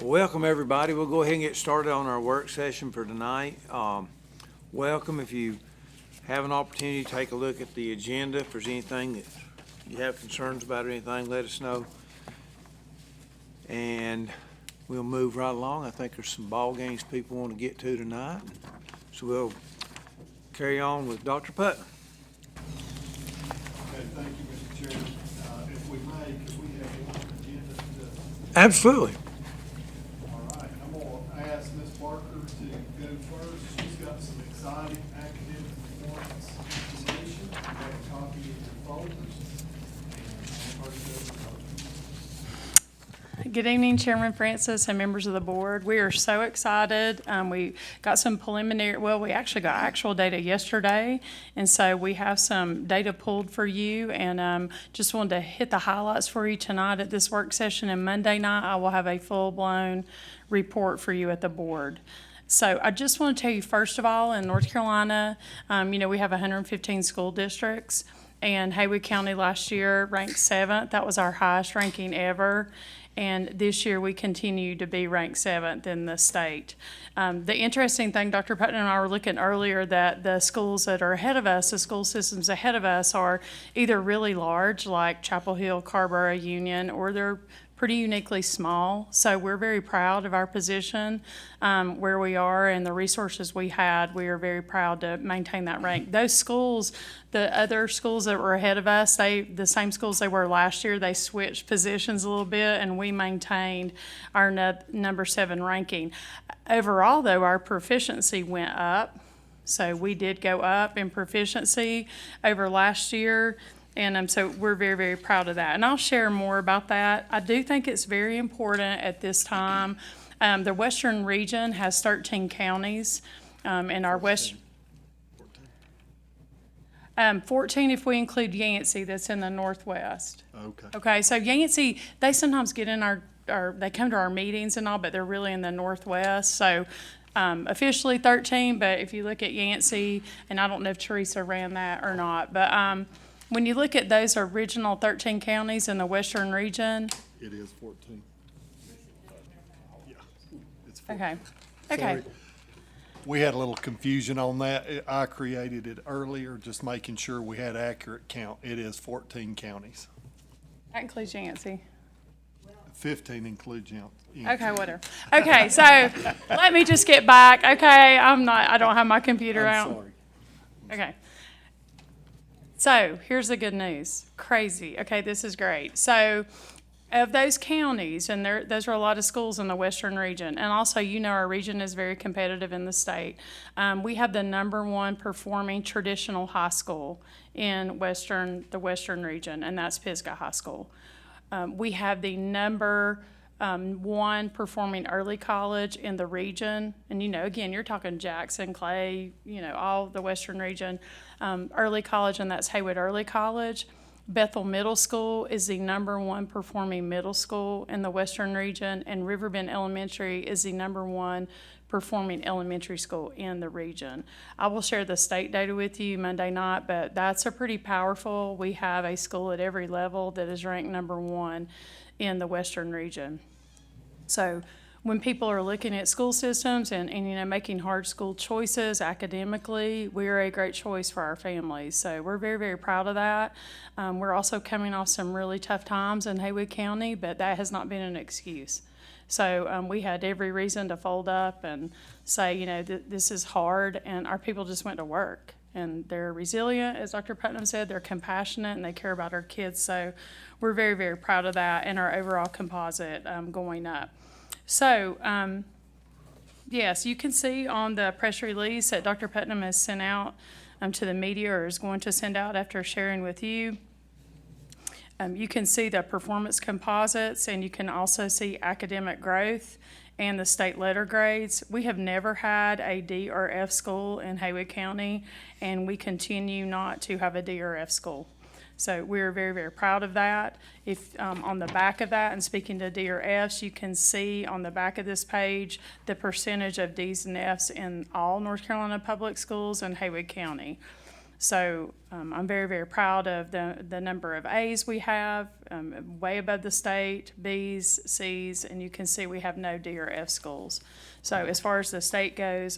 Welcome, everybody. We'll go ahead and get started on our work session for tonight. Welcome. If you have an opportunity, take a look at the agenda. If there's anything that you have concerns about or anything, let us know. And we'll move right along. I think there's some ball games people want to get to tonight. So we'll carry on with Dr. Putnam. Okay, thank you, Mr. Chairman. If we may, could we have one agenda to... Absolutely. All right, I'm gonna ask Ms. Barker to go first. She's got some exciting academic performance information. You have a copy of your folders. And I'll turn it over to her. Good evening, Chairman Francis and members of the board. We are so excited. We got some preliminary, we actually got actual data yesterday, and so we have some data pulled for you, and just wanted to hit the highlights for you tonight at this work session, and Monday night I will have a full-blown report for you at the board. So I just want to tell you, first of all, in North Carolina, we have 115 school districts, and Haywood County last year ranked 7th. That was our highest ranking ever. And this year, we continue to be ranked 7th in the state. The interesting thing, Dr. Putnam and I were looking earlier, that the schools that are ahead of us, the school systems ahead of us, are either really large, like Chapel Hill, Carborough, Union, or they're pretty uniquely small. So we're very proud of our position, where we are, and the resources we had. We are very proud to maintain that rank. Those schools, the other schools that were ahead of us, the same schools they were last year, they switched positions a little bit, and we maintained our number 7 ranking. Overall, though, our proficiency went up. So we did go up in proficiency over last year. And so we're very, very proud of that. And I'll share more about that. I do think it's very important at this time. The Western region has 13 counties, and our 14 if we include Yancey, that's in the northwest. Okay. Okay, so Yancey, they sometimes get in they come to our meetings and all, but they're really in the northwest. So officially 13, but if you look at Yancey, and I don't know if Teresa ran that or not, but when you look at those original 13 counties in the western region. It is 14. Yeah, it's 14. Okay. Okay. Sorry. We had a little confusion on that. I created it earlier, just making sure we had accurate count. It is 14 counties. That includes Yancey. 15 includes Yancey. Okay, whatever. Okay, so let me just get back. Okay, I don't have my computer out. I'm sorry. Okay. So here's the good news. Crazy. Okay, this is great. So of those counties, and those are a lot of schools in the western region, and also our region is very competitive in the state. We have the number 1 performing traditional high school in the western region, and that's Pisgah High School. We have the number 1 performing early college in the region, and again, you're talking Jackson, Clay, all the western region, early college, and that's Haywood Early College. Bethel Middle School is the number 1 performing middle school in the western region, and Riverbend Elementary is the number 1 performing elementary school in the region. I will share the state data with you Monday night, but that's a pretty powerful. We have a school at every level that is ranked number 1 in the western region. So when people are looking at school systems and making hard school choices academically, we are a great choice for our families. So we're very, very proud of that. We're also coming off some really tough times in Haywood County, but that has not been an excuse. So we had every reason to fold up and say, this is hard, and our people just went to work. And they're resilient, as Dr. Putnam said, they're compassionate, and they care about our kids. So we're very, very proud of that, and our overall composite going up. So, yes, you can see on the press release that Dr. Putnam has sent out to the media, or is going to send out after sharing with you. You can see the performance composites, and you can also see academic growth and the state letter grades. We have never had a D or F school in Haywood County, and we continue not to have a D or F school. So we're very, very proud of that. If on the back of that, and speaking to D or Fs, you can see on the back of this page the percentage of Ds and Fs in all North Carolina public schools in Haywood County. So I'm very, very proud of the number of A's we have, way above the state, B's, C's, and you can see we have no D or F schools. So as far as the state goes,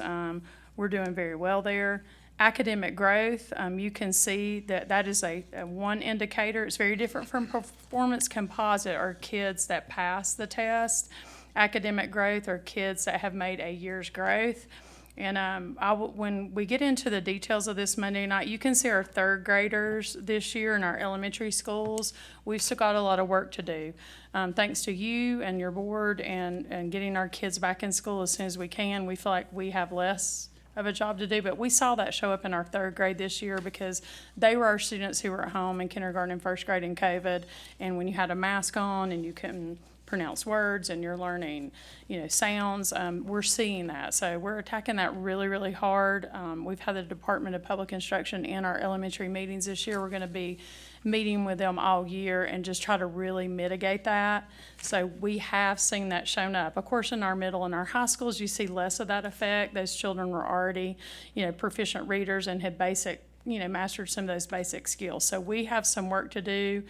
we're doing very well there. Academic growth, you can see that is a one indicator. It's very different from performance composite, or kids that pass the test. Academic growth are kids that have made a year's growth. And when we get into the details of this Monday night, you can see our third graders this year in our elementary schools. We've still got a lot of work to do. Thanks to you and your board and getting our kids back in school as soon as we can, we feel like we have less of a job to do, but we saw that show up in our third grade this year because they were our students who were at home in kindergarten and first grade in COVID, and when you had a mask on and you couldn't pronounce words and you're learning, sounds, we're seeing that. So we're attacking that really, really hard. We've had the Department of Public Instruction in our elementary meetings this year. We're going to be meeting with them all year and just try to really mitigate that. So we have seen that shown up. Of course, in our middle and our high schools, you see less of that effect. Those children were already, proficient readers and had mastered some of those basic skills. So we have some work to do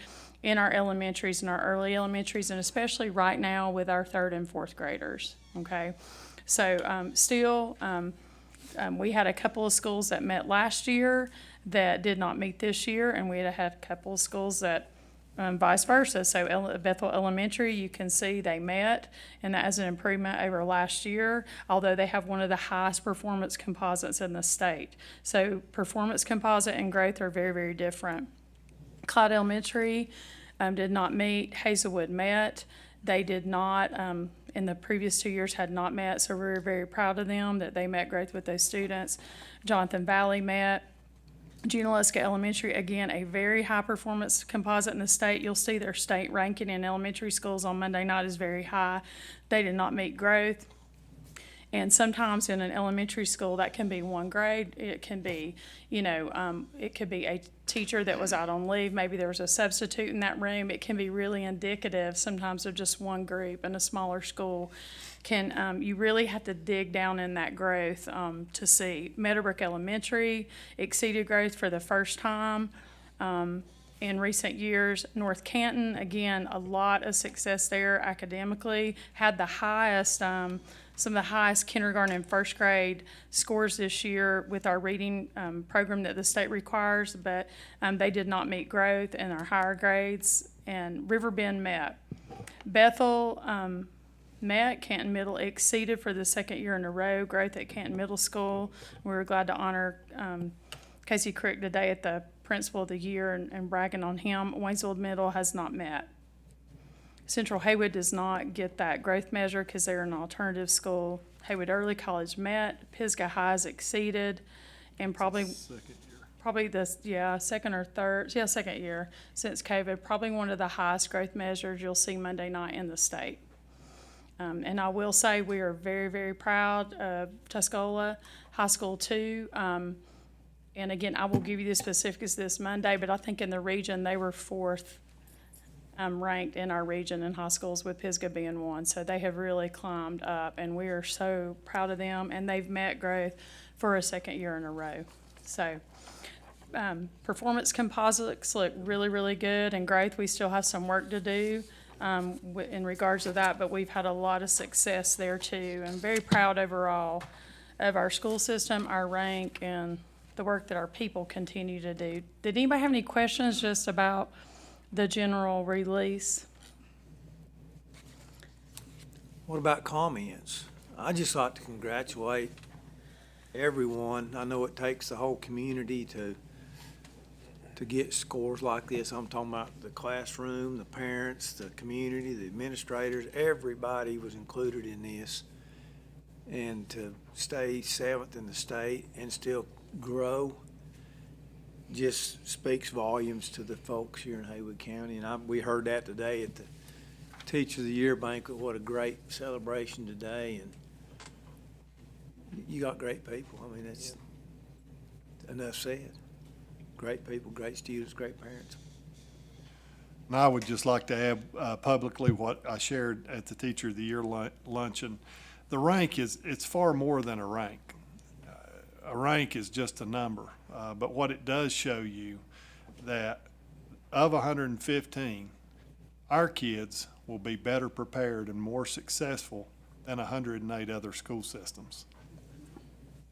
in our elementaries and our early elementaries, and especially right now with our third and fourth graders, okay? So we had a couple of schools that met last year that did not meet this year, and we had a couple of schools that vice versa. So Bethel Elementary, you can see they met, and that is an improvement over last year, although they have one of the highest performance composites in the state. So performance composite and growth are very, very different. Clyde Elementary did not meet. Hazelwood met. They did not, in the previous 2 years, had not met, so we're very proud of them that they met growth with those students. Jonathan Valley met. Junaluska Elementary, again, a very high performance composite in the state. You'll see their state ranking in elementary schools on Monday night is very high. They did not meet growth. And sometimes in an elementary school, that can be one grade. It can be, it could be a teacher that was out on leave. Maybe there was a substitute in that room. It can be really indicative sometimes of just one group in a smaller school. You really have to dig down in that growth to see. Meadowbrook Elementary exceeded growth for the first time in recent years. North Canton, again, a lot of success there academically. Had the highest, some of the highest kindergarten and first grade scores this year with our reading program that the state requires, but they did not meet growth in our higher grades. And Riverbend met. Bethel met. Canton Middle exceeded for the second year in a row growth at Canton Middle School. We were glad to honor Casey Crick today at the Principal of the Year and bragging on him. Waynesville Middle has not met. Central Haywood does not get that growth measure because they're an alternative school. Haywood Early College met. Pisgah High has exceeded, and probably second or third, second year since COVID, probably one of the highest growth measures you'll see Monday night in the state. And I will say we are very, very proud of Tuscola High School 2. And again, I will give you the specifics this Monday, but I think in the region they were fourth ranked in our region in high schools, with Pisgah being one. So they have really climbed up, and we are so proud of them, and they've met growth for a second year in a row. So performance composites look really, really good, and growth, we still have some work to do in regards to that, but we've had a lot of success there too. I'm very proud overall of our school system, our rank, and the work that our people continue to do. Did anybody have any questions just about the general release? What about comments? I'd just like to congratulate everyone. I know it takes the whole community to get scores like this. I'm talking about the classroom, the parents, the community, the administrators. Everybody was included in this. And to stay seventh in the state and still grow just speaks volumes to the folks here in Haywood County. And we heard that today at the Teacher of the Year banquet. What a great celebration today. And you got great people. I mean, that's enough said. Great people, great students, great parents. And I would just like to add publicly what I shared at the Teacher of the Year luncheon. The rank it's far more than a rank. a rank is just a number, but what it does show you that of 115, our kids will be better prepared and more successful than 108 other school systems.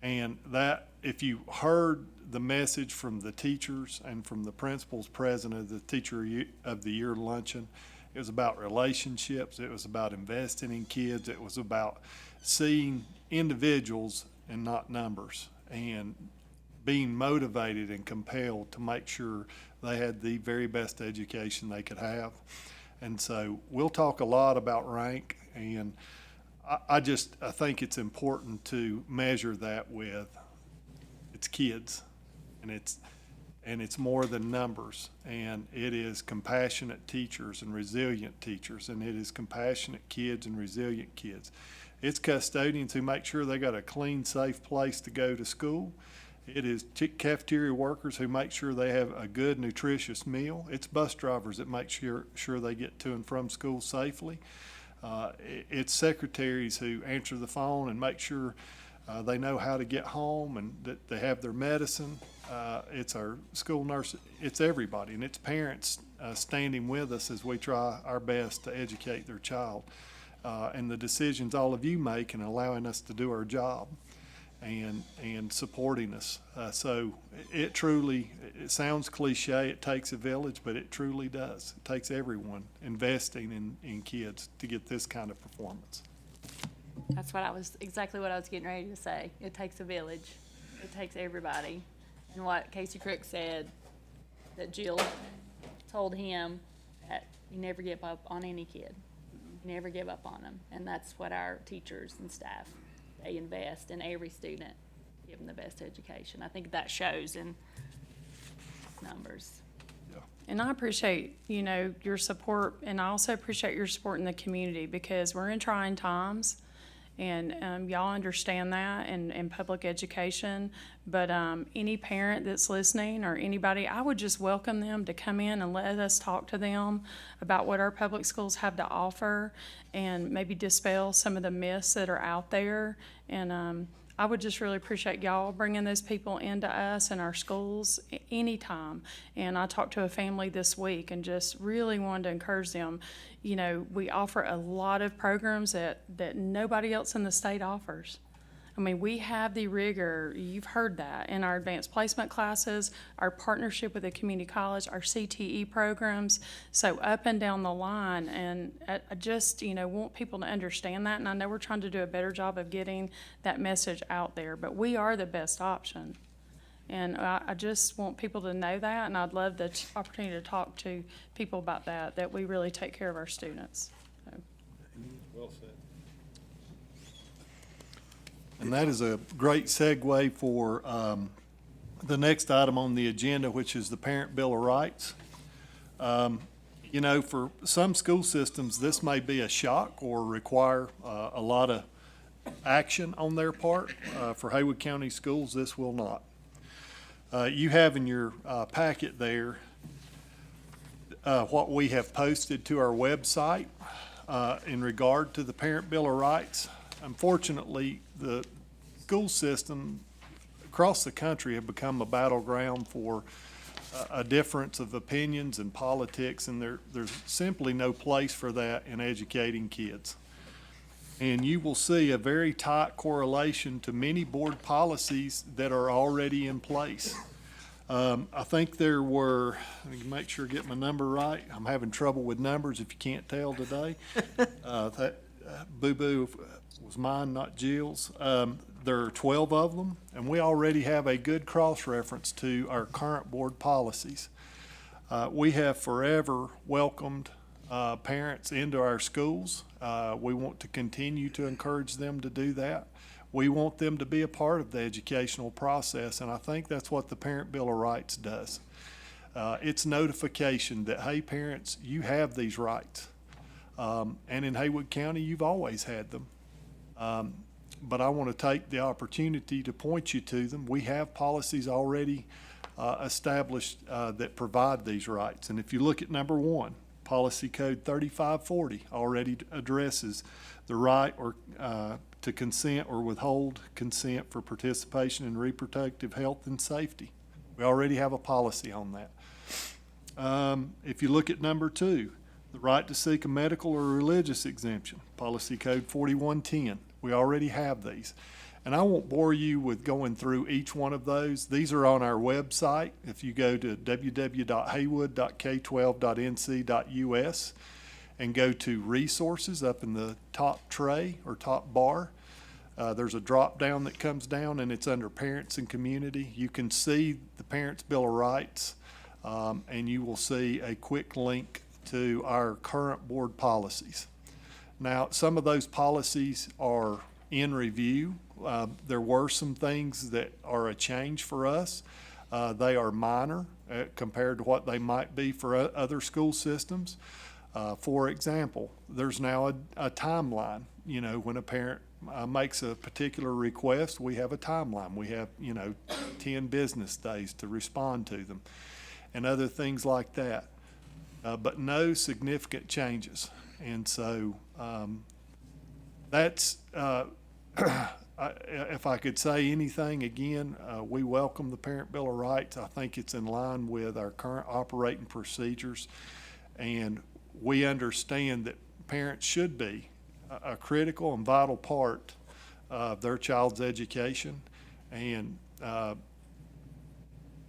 And that, if you heard the message from the teachers and from the principals present at the Teacher of the Year luncheon, it was about relationships, it was about investing in kids, it was about seeing individuals and not numbers, and being motivated and compelled to make sure they had the very best education they could have. And so we'll talk a lot about rank, and I think it's important to measure that with it's kids, and it's more than numbers, and it is compassionate teachers and resilient teachers, and it is compassionate kids and resilient kids. It's custodians who make sure they got a clean, safe place to go to school. It is cafeteria workers who make sure they have a good, nutritious meal. It's bus drivers that make sure they get to and from school safely. It's secretaries who answer the phone and make sure they know how to get home and that they have their medicine. It's our school nurse. It's everybody, and it's parents standing with us as we try our best to educate their child. And the decisions all of you make and allowing us to do our job and supporting us. So it truly, it sounds cliche, it takes a village, but it truly does. It takes everyone investing in kids to get this kind of performance. That's exactly what I was getting ready to say. It takes a village. It takes everybody. And what Casey Crook said, that Jill told him, that you never give up on any kid. You never give up on them. And that's what our teachers and staff, they invest in every student, give them the best education. I think that shows in numbers. And I appreciate, your support, and I also appreciate your support in the community, because we're in trying times, and y'all understand that in public education. But any parent that's listening or anybody, I would just welcome them to come in and let us talk to them about what our public schools have to offer, and maybe dispel some of the myths that are out there. And I would just really appreciate y'all bringing those people into us and our schools anytime. And I talked to a family this week and just really wanted to encourage them. We offer a lot of programs that nobody else in the state offers. I mean, we have the rigor, you've heard that, in our advanced placement classes, our partnership with the community college, our CTE programs, so up and down the line. And I just, want people to understand that. And I know we're trying to do a better job of getting that message out there, but we are the best option. And I just want people to know that, and I'd love the opportunity to talk to people about that we really take care of our students. So. Well said. And that is a great segue for the next item on the agenda, which is the Parent Bill of Rights. For some school systems, this may be a shock or require a lot of action on their part. For Haywood County Schools, this will not. You have in your packet there what we have posted to our website in regard to the Parent Bill of Rights. Unfortunately, the school system across the country have become a battleground for a difference of opinions and politics, and there's simply no place for that in educating kids. And you will see a very tight correlation to many board policies that are already in place. I think there were, let me make sure I get my number right. I'm having trouble with numbers if you can't tell today. Boo-boo was mine, not Jill's. There are 12 of them, and we already have a good cross-reference to our current board policies. We have forever welcomed parents into our schools. We want to continue to encourage them to do that. We want them to be a part of the educational process, and I think that's what the Parent Bill of Rights does. It's notification that, hey, parents, you have these rights. And in Haywood County, you've always had them. But I want to take the opportunity to point you to them. We have policies already established that provide these rights. And if you look at number one, Policy Code 3540 already addresses the right or to consent or withhold consent for participation in reproductive health and safety. We already have a policy on that. If you look at number 2, the right to seek a medical or religious exemption, Policy Code 4110. We already have these. And I won't bore you with going through each one of those. These are on our website. If you go to www.haywood.k12.nc.us and go to resources up in the top tray or top bar, there's a drop down that comes down and it's under parents and community. You can see the Parents' Bill of Rights, and you will see a quick link to our current board policies. Now, some of those policies are in review. There were some things that are a change for us. They are minor compared to what they might be for other school systems. For example, there's now a timeline. You know, when a parent makes a particular request, we have a timeline. We have, 10 business days to respond to them and other things like that. But no significant changes. And so that's, if I could say anything, again, we welcome the Parent Bill of Rights. I think it's in line with our current operating procedures. And we understand that parents should be a critical and vital part of their child's education. And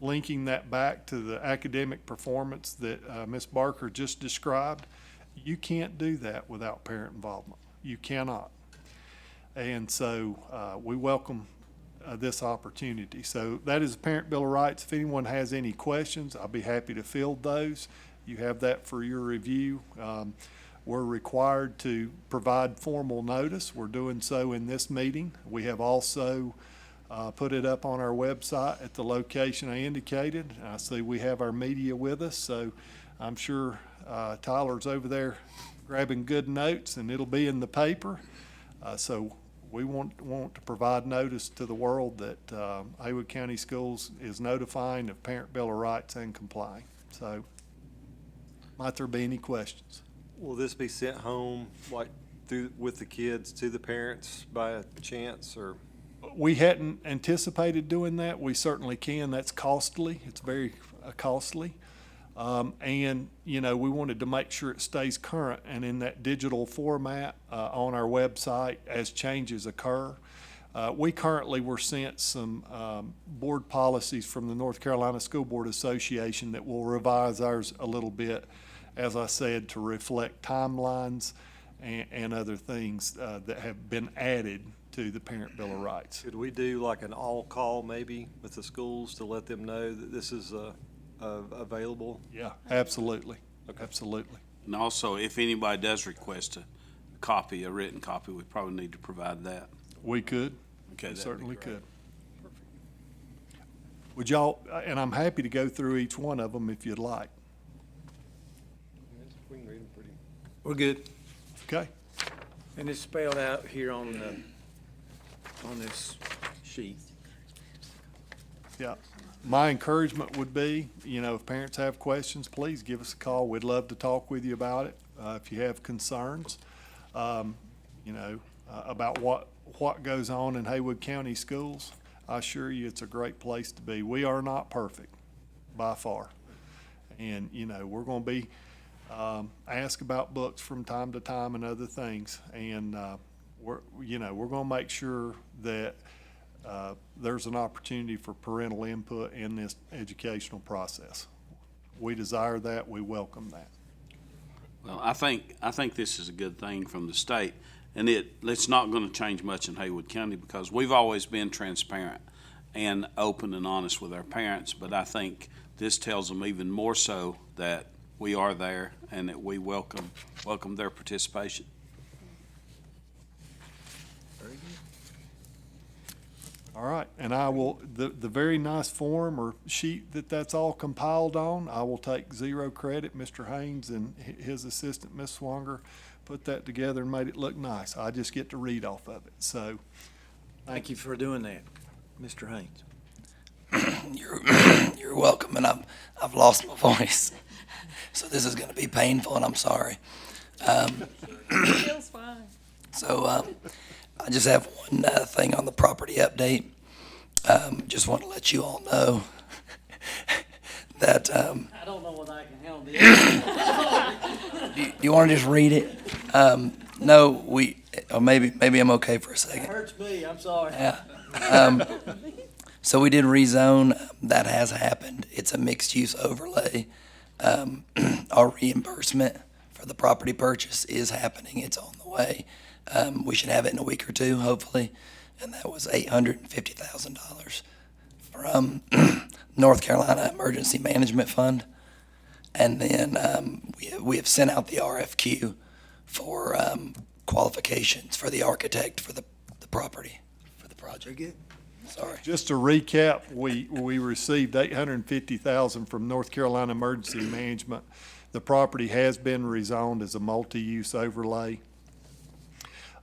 linking that back to the academic performance that Ms. Barker just described, you can't do that without parent involvement. You cannot. And so we welcome this opportunity. So that is the Parent Bill of Rights. If anyone has any questions, I'll be happy to field those. You have that for your review. We're required to provide formal notice. We're doing so in this meeting. We have also put it up on our website at the location I indicated. I see we have our media with us, so I'm sure Tyler's over there grabbing good notes, and it'll be in the paper. So we want to provide notice to the world that Haywood County Schools is notifying of Parent Bill of Rights and complying. So might there be any questions? Will this be sent home, like, with the kids to the parents by a chance, or? We hadn't anticipated doing that. We certainly can. That's costly. It's very costly. And, we wanted to make sure it stays current and in that digital format on our website as changes occur. We currently were sent some board policies from the North Carolina School Board Association that will revise ours a little bit, as I said, to reflect timelines and other things that have been added to the Parent Bill of Rights. Could we do like an all-call maybe with the schools to let them know that this is available? Yeah, absolutely. Okay. Absolutely. And also, if anybody does request a copy, a written copy, we probably need to provide that. We could. Okay, We that'd be certainly great. could. Would y'all, and I'm happy to go through each one of them if you'd like. We can read them pretty. We're good. Okay? And it's spelled out here on this sheet. Yeah. My encouragement would be, if parents have questions, please give us a call. We'd love to talk with you about it. If you have concerns, about what goes on in Haywood County schools, I assure you it's a great place to be. We are not perfect, by far. And, we're going to be asked about books from time to time and other things. And we're going to make sure that there's an opportunity for parental input in this educational process. We desire that. We welcome that. Well, I think this is a good thing from the state, and it's not going to change much in Haywood County because we've always been transparent and open and honest with our parents, but I think this tells them even more so that we are there and that we welcome their participation. All right, and I will, the very nice form or sheet that's all compiled on, I will take zero credit. Mr. Haynes and his assistant, Ms. Swanger, put that together and made it look nice. I just get to read off of it, so. Thank you for doing that, Mr. Haynes. You're welcome, and I've lost my voice. So this is going to be painful, and I'm sorry. Feels fine. So I just have one thing on the property update. Just want to let you all know that, I don't know whether I can handle this. do you want to just read it? No, or maybe I'm okay for a It second. hurts me, I'm sorry. Yeah. So we did rezone. That has happened. It's a mixed-use overlay. Our reimbursement for the property purchase is happening. It's on the way. We should have it in a week or two, hopefully. And that was $850,000 from North Carolina Emergency Management Fund. And then we have sent out the RFQ for qualifications for the architect for the property, for the project. Very good. Sorry. Just to recap, we received $850,000 from North Carolina Emergency Management. The property has been rezoned as a multi-use overlay.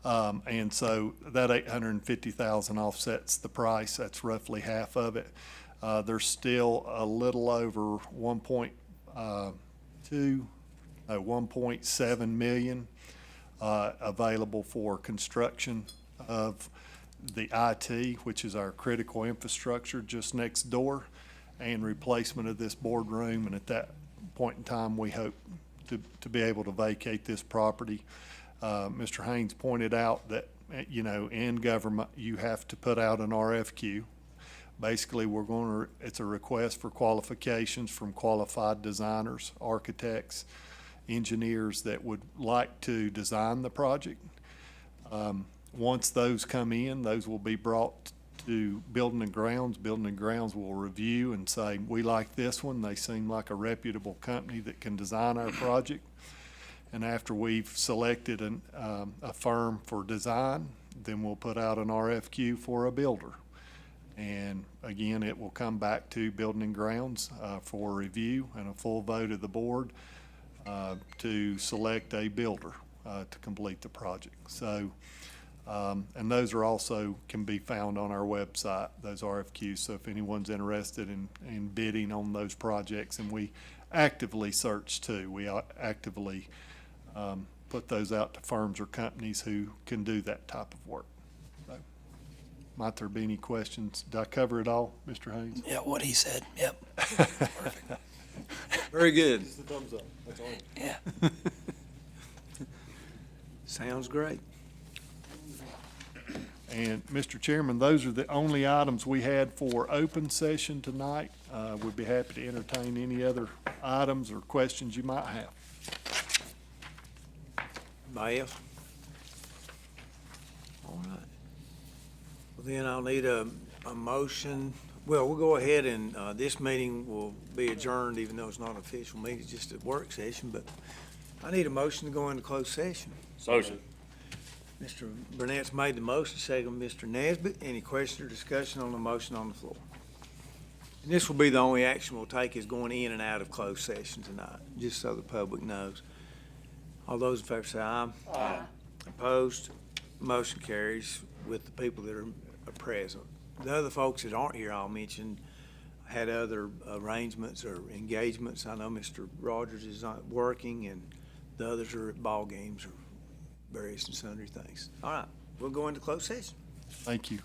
And so that $850,000 offsets the price. That's roughly half of it. There's still a little over 1.7 million available for construction of the IT, which is our critical infrastructure just next door, and replacement of this boardroom. And at that point in time, we hope to be able to vacate this property. Mr. Haynes pointed out that, in government, you have to put out an RFQ. Basically, it's a request for qualifications from qualified designers, architects, engineers that would like to design the project. Once those come in, those will be brought to Building and Grounds. Building and Grounds will review and say, we like this one. They seem like a reputable company that can design our project. And after we've selected a firm for design, then we'll put out an RFQ for a builder. And again, it will come back to Building and Grounds for review and a full vote of the board to select a builder to complete the project. So, and those are also can be found on our website, those RFQs. So if anyone's interested in bidding on those projects, and we actively search too, we actively put those out to firms or companies who can do that type of work. So, might there be any questions? Did I cover it all, Mr. Haynes? Yeah, what he said. Yep. Perfect. Very good. Just a thumbs up, that's all. Yeah. Sounds great. And Mr. Chairman, those are the only items we had for open session tonight. We'd be happy to entertain any other items or questions you might have. Anybody else? All right. Well, then I'll need a motion. Well, we'll go ahead and, this meeting will be adjourned, even though it's not an official meeting, it's just a work session, but I need a motion to go into closed session. Motion. Mr. Burnett's made the motion, second Mr. Nesbit. Any question or discussion on the motion on the floor? And this will be the only action we'll take is going in and out of closed session tonight, just so the public knows. All those in favor say aye. Aye. Opposed? Motion carries with the people that are present. The other folks that aren't here, I'll mention, had other arrangements or engagements. I know Mr. Rogers is not working, and the others are at ball games or various and sundry things. All right, we'll go into closed session. Thank you.